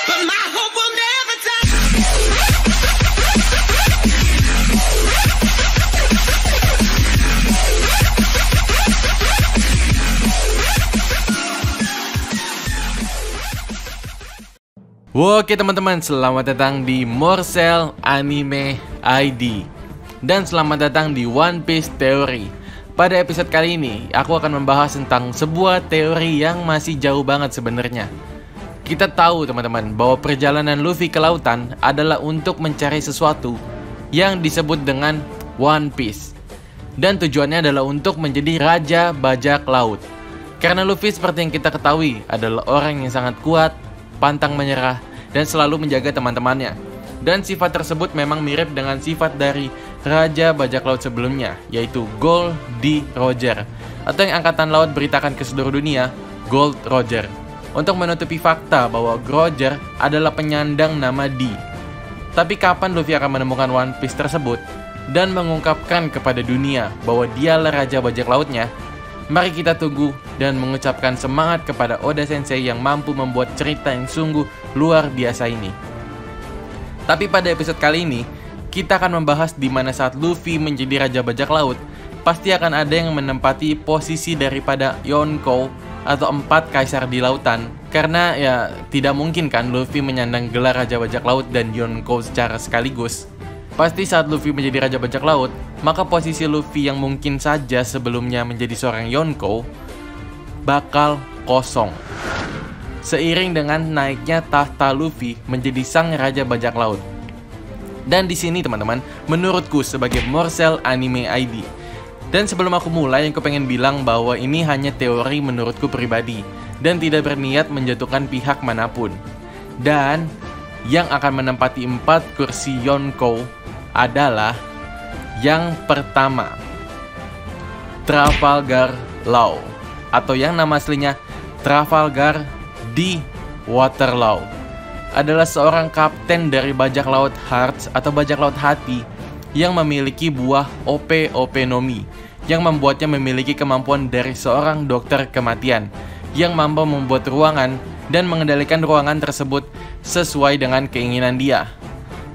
but my hope will never die. Oke teman-teman, selamat datang di Morsel Anime ID dan selamat datang di One Piece Theory. Pada episode kali ini, aku akan membahas tentang sebuah teori yang masih jauh banget sebenarnya. Kita tahu teman-teman bahwa perjalanan Luffy ke lautan adalah untuk mencari sesuatu yang disebut dengan One Piece. Dan tujuannya adalah untuk menjadi Raja Bajak Laut. Karena Luffy seperti yang kita ketahui adalah orang yang sangat kuat, pantang menyerah, dan selalu menjaga teman-temannya. Dan sifat tersebut memang mirip dengan sifat dari Raja Bajak Laut sebelumnya, yaitu Gold D. Roger, atau yang Angkatan Laut beritakan ke seluruh dunia, Gold Roger, untuk menutupi fakta bahwa Roger adalah penyandang nama D. Tapi kapan Luffy akan menemukan One Piece tersebut dan mengungkapkan kepada dunia bahwa dialah Raja Bajak Lautnya? Mari kita tunggu dan mengucapkan semangat kepada Oda Sensei yang mampu membuat cerita yang sungguh luar biasa ini. Tapi pada episode kali ini, kita akan membahas di mana saat Luffy menjadi Raja Bajak Laut, pasti akan ada yang menempati posisi daripada Yonkou atau 4 kaisar di lautan. Karena ya tidak mungkin kan Luffy menyandang gelar Raja Bajak Laut dan Yonkou secara sekaligus. Pasti saat Luffy menjadi Raja Bajak Laut, maka posisi Luffy yang mungkin saja sebelumnya menjadi seorang Yonkou bakal kosong. Seiring dengan naiknya tahta Luffy menjadi sang Raja Bajak Laut. Dan di sini teman-teman, menurutku sebagai Morsel Anime ID. Dan sebelum aku mulai, aku pengen bilang bahwa ini hanya teori menurutku pribadi dan tidak berniat menjatuhkan pihak manapun. Dan yang akan menempati 4 kursi Yonkou adalah yang pertama, Trafalgar Law, atau yang nama aslinya Trafalgar D. Waterlaw, adalah seorang kapten dari bajak laut Hearts atau bajak laut hati yang memiliki buah OP Nomi yang membuatnya memiliki kemampuan dari seorang dokter kematian yang mampu membuat ruangan dan mengendalikan ruangan tersebut sesuai dengan keinginan dia.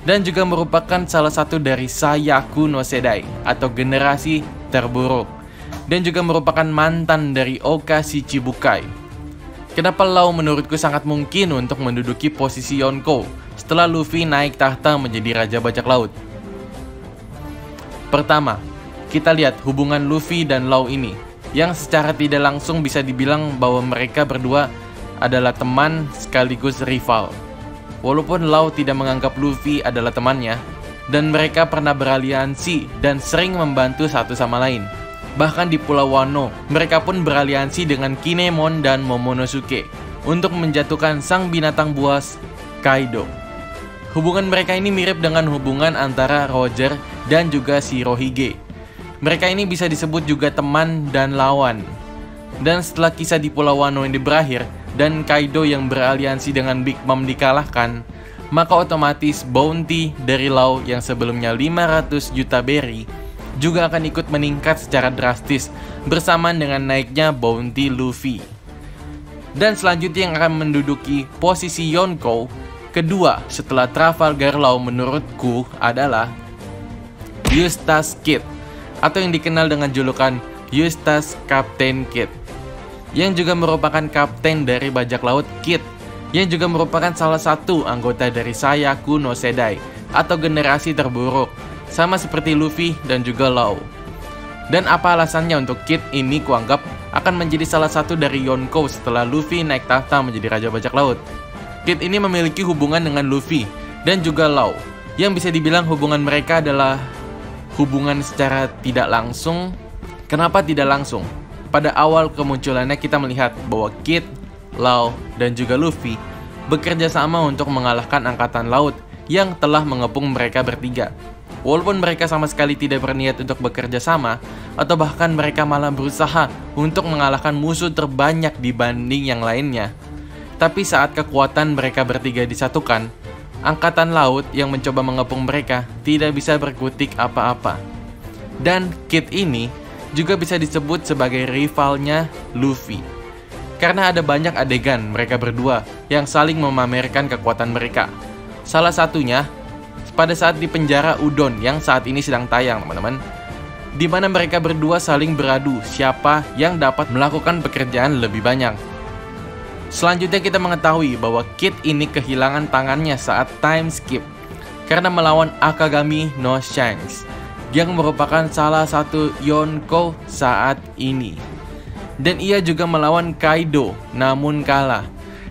Dan juga merupakan salah satu dari Sayaku no Sedai atau generasi terburuk. Dan juga merupakan mantan dari Oka Shichibukai. Kenapa Law menurutku sangat mungkin untuk menduduki posisi Yonkou setelah Luffy naik tahta menjadi Raja Bajak Laut? Pertama, kita lihat hubungan Luffy dan Law ini, yang secara tidak langsung bisa dibilang bahwa mereka berdua adalah teman sekaligus rival. Walaupun Law tidak menganggap Luffy adalah temannya, dan mereka pernah beraliansi dan sering membantu satu sama lain. Bahkan di Pulau Wano, mereka pun beraliansi dengan Kinemon dan Momonosuke untuk menjatuhkan sang binatang buas Kaido. Hubungan mereka ini mirip dengan hubungan antara Roger dan juga Shirohige. Mereka ini bisa disebut juga teman dan lawan. Dan setelah kisah di Pulau Wano ini berakhir dan Kaido yang beraliansi dengan Big Mom dikalahkan, maka otomatis bounty dari Law yang sebelumnya 500 juta berry juga akan ikut meningkat secara drastis bersamaan dengan naiknya bounty Luffy. Dan selanjutnya yang akan menduduki posisi Yonkou kedua setelah Trafalgar Law menurutku adalah Eustace Kid, atau yang dikenal dengan julukan Eustace Captain Kid, yang juga merupakan kapten dari bajak laut Kid, yang juga merupakan salah satu anggota dari Sayaku no Sedai atau generasi terburuk, sama seperti Luffy dan juga Law. Dan apa alasannya untuk Kid ini kuanggap akan menjadi salah satu dari Yonkou setelah Luffy naik tahta menjadi Raja Bajak Laut? Kid ini memiliki hubungan dengan Luffy dan juga Law, yang bisa dibilang hubungan mereka adalah hubungan secara tidak langsung. Kenapa tidak langsung? Pada awal kemunculannya kita melihat bahwa Kid, Law, dan juga Luffy bekerja sama untuk mengalahkan Angkatan Laut yang telah mengepung mereka bertiga. Walaupun mereka sama sekali tidak berniat untuk bekerja sama, atau bahkan mereka malah berusaha untuk mengalahkan musuh terbanyak dibanding yang lainnya. Tapi saat kekuatan mereka bertiga disatukan, Angkatan Laut yang mencoba mengepung mereka tidak bisa berkutik apa-apa. Dan Kid ini juga bisa disebut sebagai rivalnya Luffy. karena ada banyak adegan mereka berdua yang saling memamerkan kekuatan mereka. Salah satunya pada saat di penjara Udon yang saat ini sedang tayang, teman-teman, di mana mereka berdua saling beradu siapa yang dapat melakukan pekerjaan lebih banyak. Selanjutnya kita mengetahui bahwa Kid ini kehilangan tangannya saat time skip karena melawan Akagami no Shanks yang merupakan salah satu Yonko saat ini. Dan ia juga melawan Kaido namun kalah.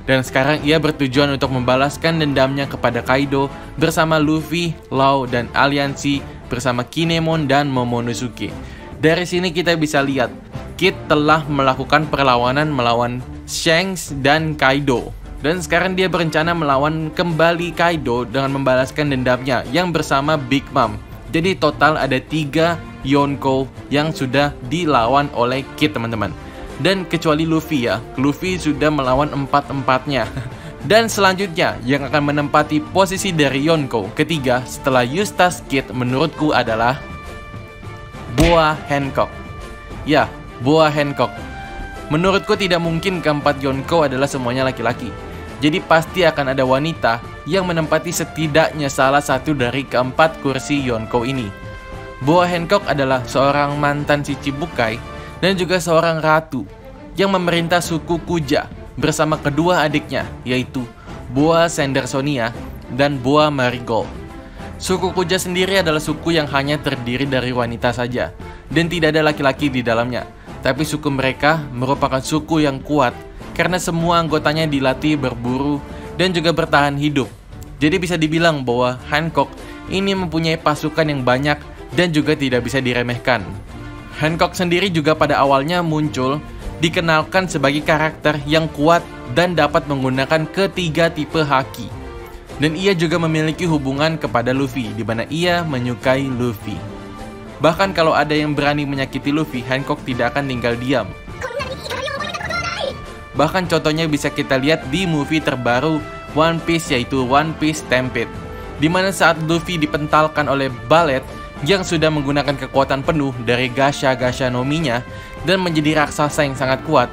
Dan sekarang ia bertujuan untuk membalaskan dendamnya kepada Kaido bersama Luffy, Law, dan aliansi bersama Kinemon dan Momonosuke. Dari sini kita bisa lihat Kid telah melakukan perlawanan melawan Shanks dan Kaido. Dan sekarang dia berencana melawan kembali Kaido dengan membalaskan dendamnya yang bersama Big Mom. Jadi total ada 3 Yonko yang sudah dilawan oleh Kid, teman-teman. Dan kecuali Luffy ya, Luffy sudah melawan 4-4-nya. Dan selanjutnya yang akan menempati posisi dari Yonko ketiga setelah Eustace Kid menurutku adalah Boa Hancock. Ya, Boa Hancock. Menurutku tidak mungkin keempat Yonko adalah semuanya laki-laki. Jadi pasti akan ada wanita yang menempati setidaknya salah satu dari keempat kursi Yonko ini. Boa Hancock adalah seorang mantan Shichibukai dan juga seorang ratu yang memerintah suku Kuja bersama kedua adiknya, yaitu Boa Sandersonia dan Boa Marigold. Suku Kuja sendiri adalah suku yang hanya terdiri dari wanita saja dan tidak ada laki-laki di dalamnya. Tapi suku mereka merupakan suku yang kuat karena semua anggotanya dilatih berburu dan juga bertahan hidup. Jadi bisa dibilang bahwa Hancock ini mempunyai pasukan yang banyak dan juga tidak bisa diremehkan. Hancock sendiri juga pada awalnya muncul dikenalkan sebagai karakter yang kuat dan dapat menggunakan ketiga tipe haki. Dan ia juga memiliki hubungan kepada Luffy, di mana ia menyukai Luffy. Bahkan kalau ada yang berani menyakiti Luffy, Hancock tidak akan tinggal diam. Bahkan contohnya bisa kita lihat di movie terbaru One Piece, yaitu One Piece Stampede, di mana saat Luffy dipentalkan oleh Ballet yang sudah menggunakan kekuatan penuh dari Gasha Nominya dan menjadi raksasa yang sangat kuat,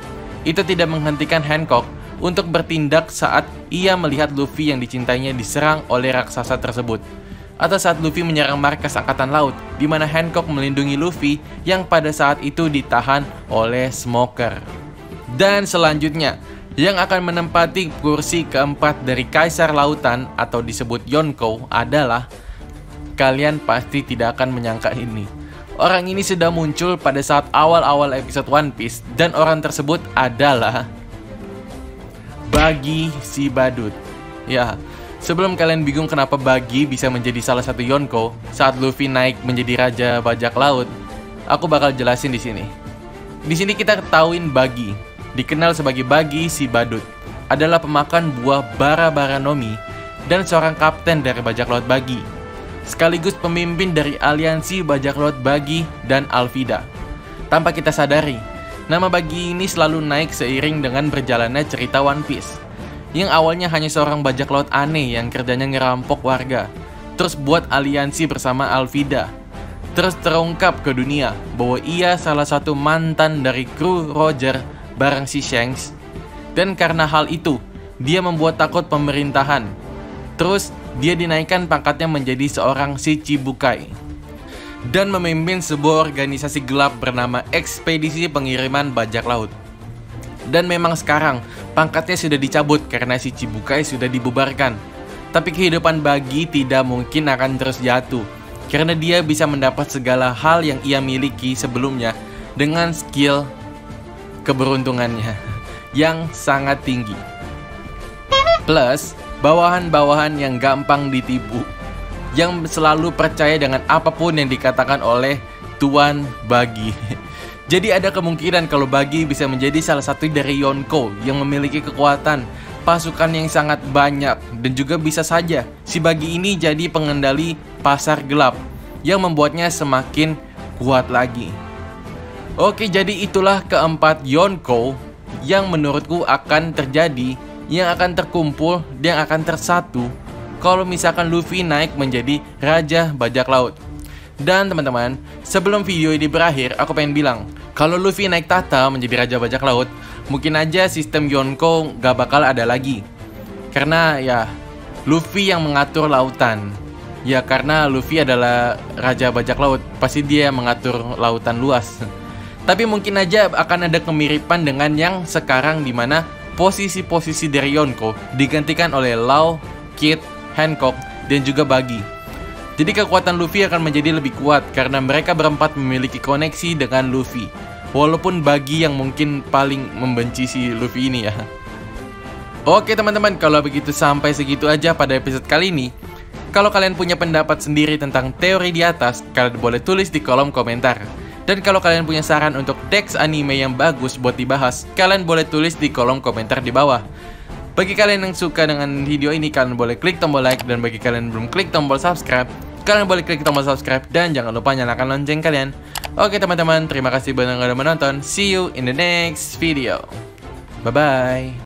itu tidak menghentikan Hancock untuk bertindak saat ia melihat Luffy yang dicintainya diserang oleh raksasa tersebut. Atau saat Luffy menyerang markas Angkatan Laut, di mana Hancock melindungi Luffy yang pada saat itu ditahan oleh Smoker. Dan selanjutnya, yang akan menempati kursi keempat dari Kaisar Lautan atau disebut Yonko adalah, kalian pasti tidak akan menyangka ini. Orang ini sudah muncul pada saat awal-awal episode One Piece dan orang tersebut adalah Buggy si Badut. Ya, sebelum kalian bingung kenapa Buggy bisa menjadi salah satu Yonko saat Luffy naik menjadi Raja Bajak Laut, aku bakal jelasin di sini. Di sini kita ketahuin Buggy, dikenal sebagai Buggy si Badut, adalah pemakan buah Bara Nomi dan seorang kapten dari bajak laut Buggy, sekaligus pemimpin dari aliansi bajak laut Buggy dan Alvida. Tanpa kita sadari, nama Buggy ini selalu naik seiring dengan berjalannya cerita One Piece, yang awalnya hanya seorang bajak laut aneh yang kerjanya ngerampok warga, terus buat aliansi bersama Alvida. Terus terungkap ke dunia bahwa ia salah satu mantan dari kru Roger bareng si Shanks, dan karena hal itu dia membuat takut pemerintahan. Terus dia dinaikkan pangkatnya menjadi seorang Shichibukai dan memimpin sebuah organisasi gelap bernama Ekspedisi Pengiriman Bajak Laut. Dan memang sekarang pangkatnya sudah dicabut karena Shichibukai sudah dibubarkan. Tapi kehidupan Buggy tidak mungkin akan terus jatuh, karena dia bisa mendapat segala hal yang ia miliki sebelumnya dengan skill keberuntungannya yang sangat tinggi, plus bawahan-bawahan yang gampang ditipu, yang selalu percaya dengan apapun yang dikatakan oleh Tuan Buggy. Jadi ada kemungkinan kalau Buggy bisa menjadi salah satu dari Yonko yang memiliki kekuatan pasukan yang sangat banyak, dan juga bisa saja si Buggy ini jadi pengendali pasar gelap yang membuatnya semakin kuat lagi. Oke, jadi itulah keempat Yonko yang menurutku akan terjadi, yang akan terkumpul, yang akan tersatu kalau misalkan Luffy naik menjadi Raja Bajak Laut. Dan teman-teman, sebelum video ini berakhir, aku pengen bilang, kalau Luffy naik tahta menjadi Raja Bajak Laut, mungkin aja sistem Yonko gak bakal ada lagi. Karena ya, Luffy yang mengatur lautan. Ya karena Luffy adalah raja bajak laut, pasti dia yang mengatur lautan luas. Tapi mungkin aja akan ada kemiripan dengan yang sekarang, dimana posisi-posisi dari Yonko digantikan oleh Law, Kid, Hancock, dan juga Buggy. Jadi kekuatan Luffy akan menjadi lebih kuat karena mereka berempat memiliki koneksi dengan Luffy. Walaupun Buggy yang mungkin paling membenci si Luffy ini ya. Oke teman-teman, kalau begitu sampai segitu aja pada episode kali ini. Kalau kalian punya pendapat sendiri tentang teori di atas, kalian boleh tulis di kolom komentar. Dan kalau kalian punya saran untuk teks anime yang bagus buat dibahas, kalian boleh tulis di kolom komentar di bawah. Bagi kalian yang suka dengan video ini, kalian boleh klik tombol like. Dan bagi kalian yang belum klik tombol subscribe, kalian boleh klik tombol subscribe. Dan jangan lupa nyalakan lonceng kalian. Oke teman-teman, terima kasih banyak udah menonton. See you in the next video. Bye-bye.